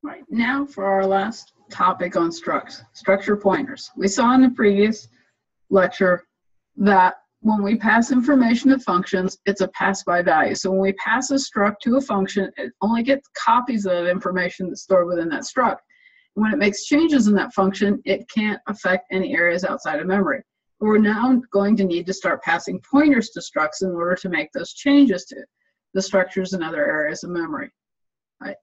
Right, now for our last topic on structs, structure pointers. We saw in the previous lecture that when we pass information to functions, it's a pass by value. So when we pass a struct to a function, it only gets copies of that information that's stored within that struct. And when it makes changes in that function, it can't affect any areas outside of memory. But we're now going to need to start passing pointers to structs in order to make those changes to the structures in other areas of memory. Right?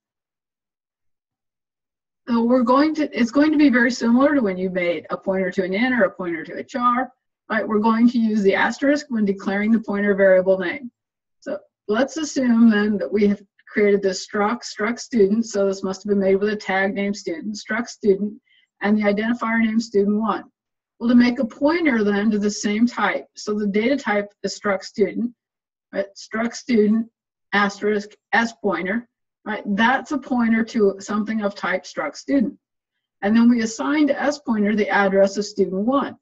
So it's going to be very similar to when you made a pointer to an int or a pointer to a char. Right, we're going to use the asterisk when declaring the pointer variable name. So let's assume then that we have created this struct student, so this must have been made with a tag named student, struct student, and the identifier named student1. Well, to make a pointer then to the same type, so the data type is struct student, right? Struct student asterisk s pointer, right? That's a pointer to something of type struct student. And then we assign to s pointer the address of student1.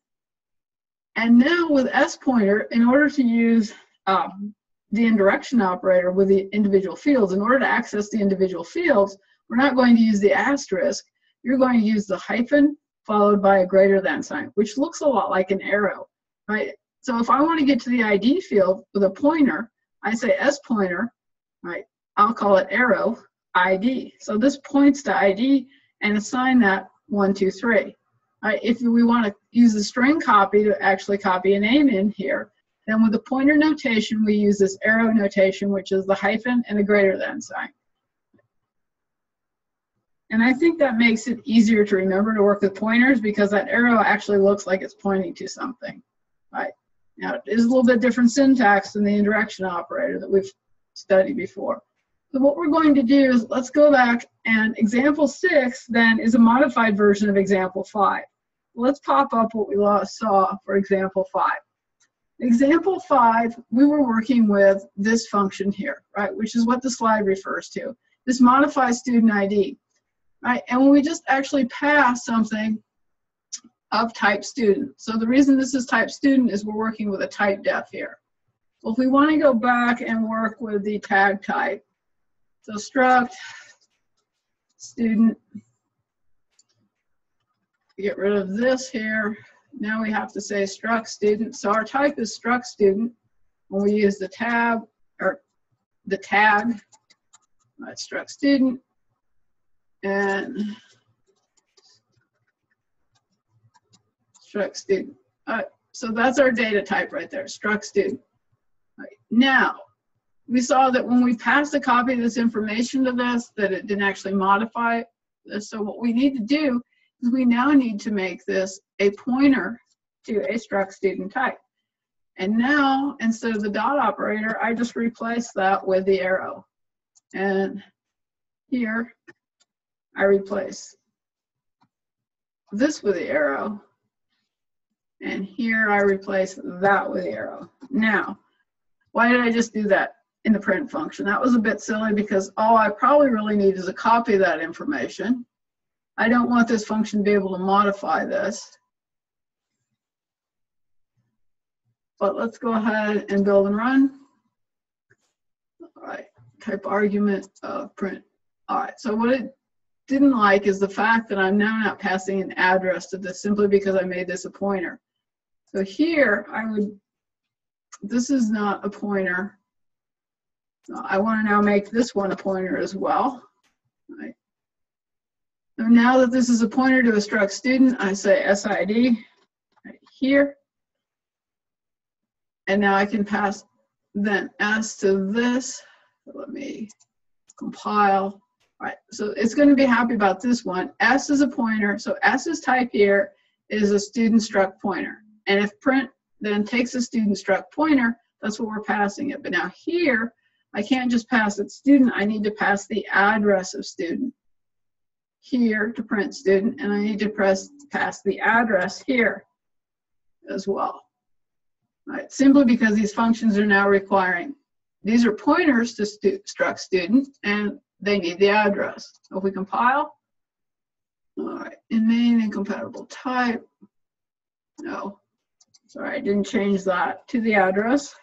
And now with s pointer, in order to use the indirection operator with the individual fields, in order to access the individual fields, we're not going to use the asterisk. You're going to use the hyphen followed by a greater than sign, which looks a lot like an arrow, right? So if I want to get to the ID field with a pointer, I say s pointer, right? I'll call it arrow ID. So this points to ID and assign that 1, 2, 3. If we want to use the string copy to actually copy a name in here, then with the pointer notation, we use this arrow notation, which is the hyphen and a greater than sign. And I think that makes it easier to remember to work with pointers because that arrow actually looks like it's pointing to something. Right? Now, it is a little bit different syntax than the indirection operator that we've studied before. So what we're going to do is let's go back, and example 6 then is a modified version of example 5. Let's pop up what we saw for example 5. Example 5, we were working with this function here, right, which is what the slide refers to. This modifies student ID, right? And when we just actually pass something of type student. So the reason this is type student is we're working with a Typedef here. Well, if we want to go back and work with the tag type, so struct student, get rid of this here. Now we have to say struct student. So our type is struct student. When we use the tab or the tag, that's struct student, and struct student. So that's our data type right there, struct student. Right. Now, we saw that when we passed a copy of this information to this, that it didn't actually modify this. So what we need to do is we now need to make this a pointer to a struct student type. And now, instead of the dot operator, I just replace that with the arrow. And here, I replace this with the arrow. And here, I replace that with the arrow. Now, why did I just do that in the print function? That was a bit silly because all I probably really need is a copy of that information. I don't want this function to be able to modify this. But let's go ahead and build and run. All right, type argument print. All right, so what it didn't like is the fact that I'm now not passing an address to this simply because I made this a pointer. So here this is not a pointer. So I want to now make this one a pointer as well. Right. So now that this is a pointer to a struct student, I say SID right here. And now I can pass then S to this. Let me compile. All right, so it's going to be happy about this one. S is a pointer, so S's type here is a student struct pointer. And if print then takes a student struct pointer, that's what we're passing it. But now here, I can't just pass it student, I need to pass the address of student here to print student, and I need to pass the address here as well. Right, simply because these functions are now requiring, these are pointers to struct student, and they need the address. So if we compile, all right, in main incompatible type, no, sorry, I didn't change that to the address.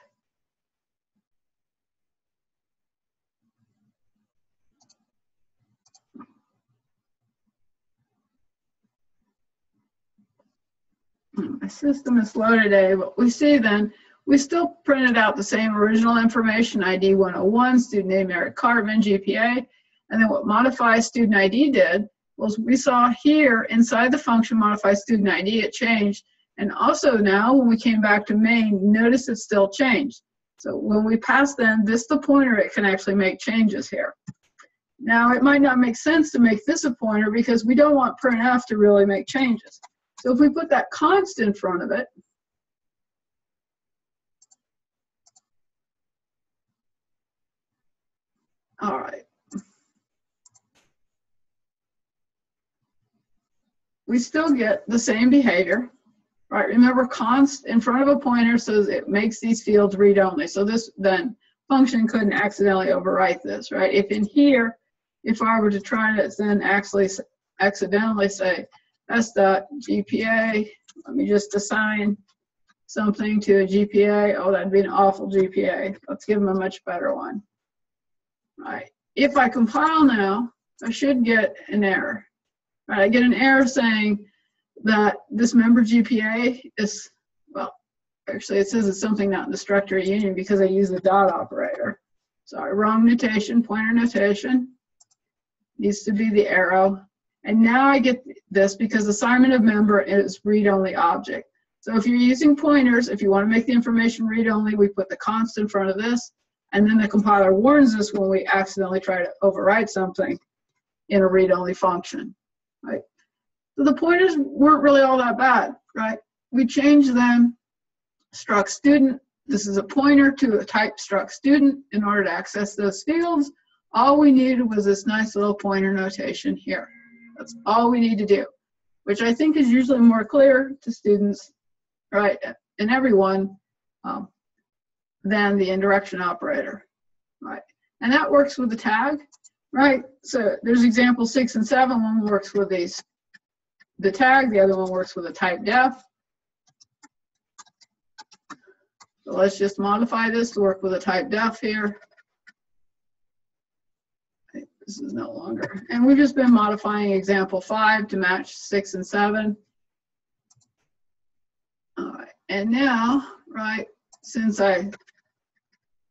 My system is slow today, but we see then, we still printed out the same original information, ID 101, student name Eric Cartman, GPA, and then what modify student ID did was we saw here inside the function modify student ID, it changed. And also now when we came back to main, notice it still changed. So when we pass then this the pointer, it can actually make changes here. Now it might not make sense to make this a pointer because we don't want printf to really make changes. So if we put that const in front of it, all right, we still get the same behavior, right? Remember, const in front of a pointer says it makes these fields read-only. So this then function couldn't accidentally overwrite this, right? If in here, if I were to try to then actually accidentally say s.gpa, let me just assign something to a GPA. Oh, that'd be an awful GPA. Let's give them a much better one. Right. If I compile now, I should get an error. Right. I get an error saying that this member GPA is, well, actually it says it's something not in the structure union because I use the dot operator. Sorry, wrong notation, pointer notation. Needs to be the arrow. And now I get this because assignment of member is read-only object. So if you're using pointers, if you want to make the information read-only, we put the const in front of this, and then the compiler warns us when we accidentally try to overwrite something in a read-only function, right? So the pointers weren't really all that bad, right? We changed them, struct student. This is a pointer to a type struct student in order to access those fields. All we needed was this nice little pointer notation here. That's all we need to do, which I think is usually more clear to students, right, and everyone than the indirection operator, right? And that works with the tag, right? So there's example 6 and 7. One works with the tag, the other one works with a Typedef. So let's just modify this to work with a Typedef here. This is no longer, and we've just been modifying example 5 to match 6 and 7. All right, and now, right, since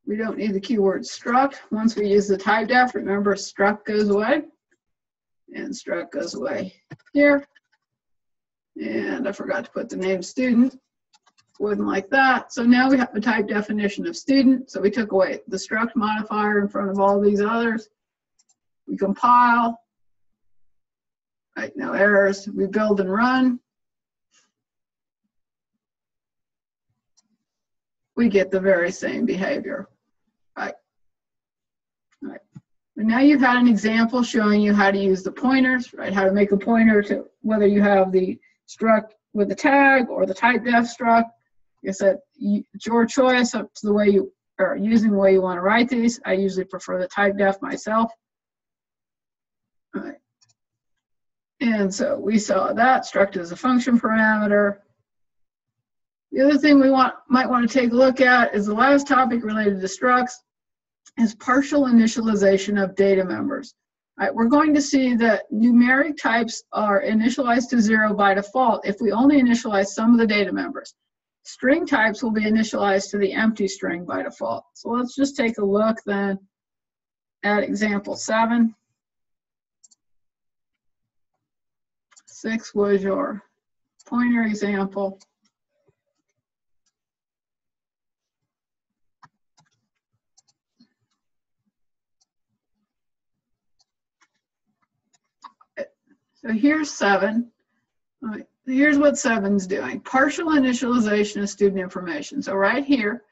we don't need the keyword struct, once we use the Typedef, remember struct goes away, and struct goes away here. And I forgot to put the name student, wouldn't like that. So now we have a type definition of student, so we took away the struct modifier in front of all these others. We compile, right, no errors. We build and run. We get the very same behavior, right? Right. And now you've had an example showing you how to use the pointers, right? How to make a pointer to whether you have the struct with the tag or the Typedef struct. Like I said, it's your choice up to the way you are using the way you want to write these. I usually prefer the Typedef myself. All right. And so we saw that struct is a function parameter. The other thing we might want to take a look at is the last topic related to structs is partial initialization of data members. All right, we're going to see that numeric types are initialized to 0 by default if we only initialize some of the data members. String types will be initialized to the empty string by default. So let's just take a look then at example 7. 6 was your pointer example. So here's 7. All right, here's what 7's doing. Partial initialization of student information. So right here,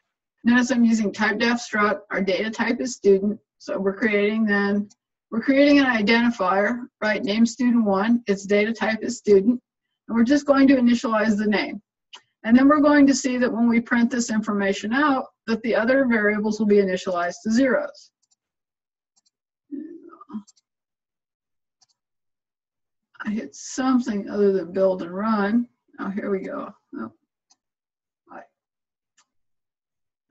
notice I'm using Typedef struct. Our data type is student. So we're creating an identifier, right? Name student1. Its data type is student. And we're just going to initialize the name. And then we're going to see that when we print this information out, that the other variables will be initialized to zeros. I hit something other than build and run. Oh, here we go. Oh. Right.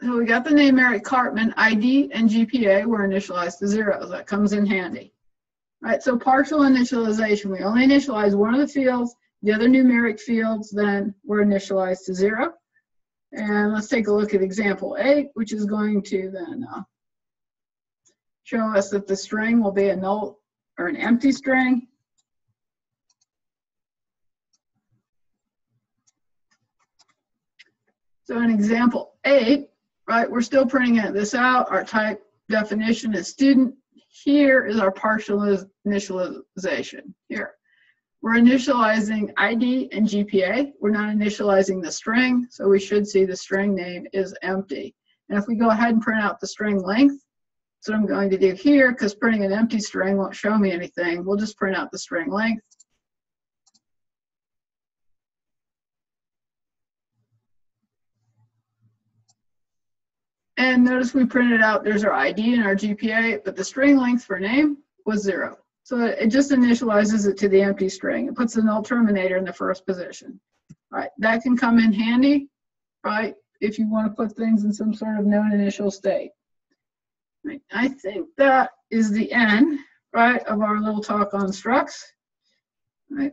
So we got the name Eric Cartman, ID and GPA were initialized to zeros. That comes in handy. Right, so partial initialization, we only initialize one of the fields The other numeric fields then were initialized to 0. And let's take a look at example 8, which is going to then show us that the string will be a null or an empty string. So in example 8, right, we're still printing this out. Our type definition is student. Here is our partial initialization. Here, we're initializing ID and GPA. We're not initializing the string, so we should see the string name is empty. And if we go ahead and print out the string length, that's what I'm going to do here, because printing an empty string won't show me anything. We'll just print out the string length. And notice we printed out, there's our ID and our GPA, but the string length for name was 0. So it just initializes it to the empty string. It puts the null terminator in the first position. All right, that can come in handy, right, if you want to put things in some sort of known initial state. Right. I think that is the end, right, of our little talk on structs. Right.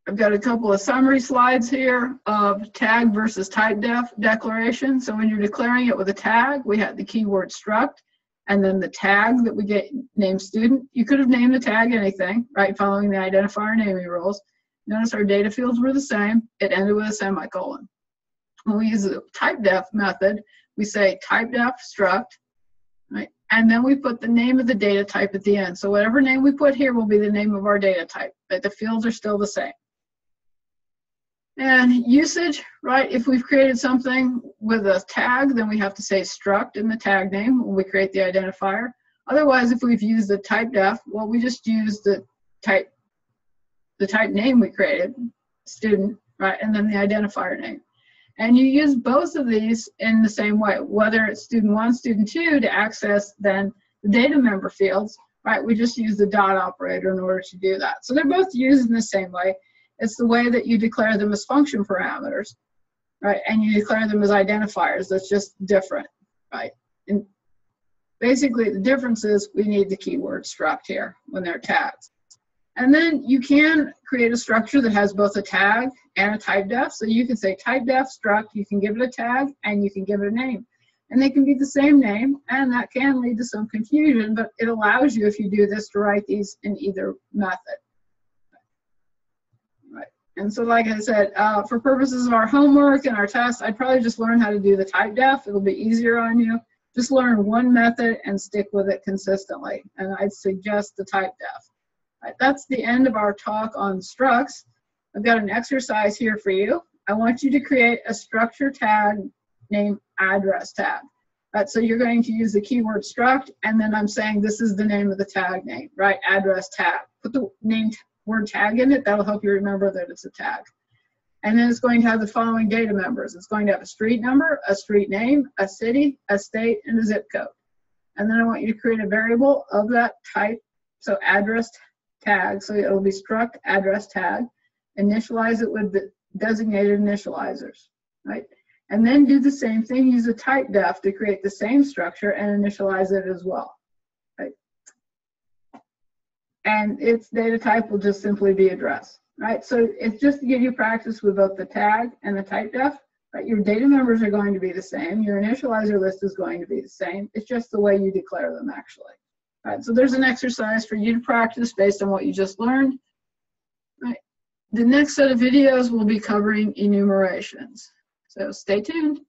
I've got a couple of summary slides here of tag versus typedef declaration. So when you're declaring it with a tag, we had the keyword struct, and then the tag that we get named student. You could have named the tag anything, right, following the identifier naming rules. Notice our data fields were the same. It ended with a semicolon. When we use the typedef method, we say typedef struct, right, and then we put the name of the data type at the end. So whatever name we put here will be the name of our data type, but the fields are still the same. And usage, right, if we've created something with a tag, then we have to say struct in the tag name when we create the identifier. Otherwise, if we've used the typedef, well, we just use the type name we created, student, right, and then the identifier name. And you use both of these in the same way, whether it's student 1, student 2 to access then the data member fields, right, we just use the dot operator in order to do that. So they're both used in the same way. It's the way that you declare them as function parameters, right? And you declare them as identifiers. That's just different, right? And basically the difference is we need the keyword struct here when they're tags. And then you can create a structure that has both a tag and a typedef. So you can say typedef struct, you can give it a tag, and you can give it a name. And they can be the same name, and that can lead to some confusion, but it allows you, if you do this, to write these in either method. And so, like I said, for purposes of our homework and our tests, I'd probably just learn how to do the typedef. It'll be easier on you. Just learn one method and stick with it consistently. And I'd suggest the typedef. Right, that's the end of our talk on structs. I've got an exercise here for you. I want you to create a structure tag named address tag. Right, so you're going to use the keyword struct, and then I'm saying this is the name of the tag name, right? Address tag. Put the word tag in it. That'll help you remember that it's a tag. And then it's going to have the following data members. It's going to have a street number, a street name, a city, a state, and a zip code. And then I want you to create a variable of that type, so address tag, so it'll be struct address tag. Initialize it with the designated initializers, right? And then do the same thing, use a typedef to create the same structure and initialize it as well, right? And its data type will just simply be address, right? So it's just to give you practice with both the tag and the typedef, right? Your data members are going to be the same. Your initializer list is going to be the same. It's just the way you declare them, actually. All right, so there's an exercise for you to practice based on what you just learned. Right. The next set of videos will be covering enumerations. So stay tuned.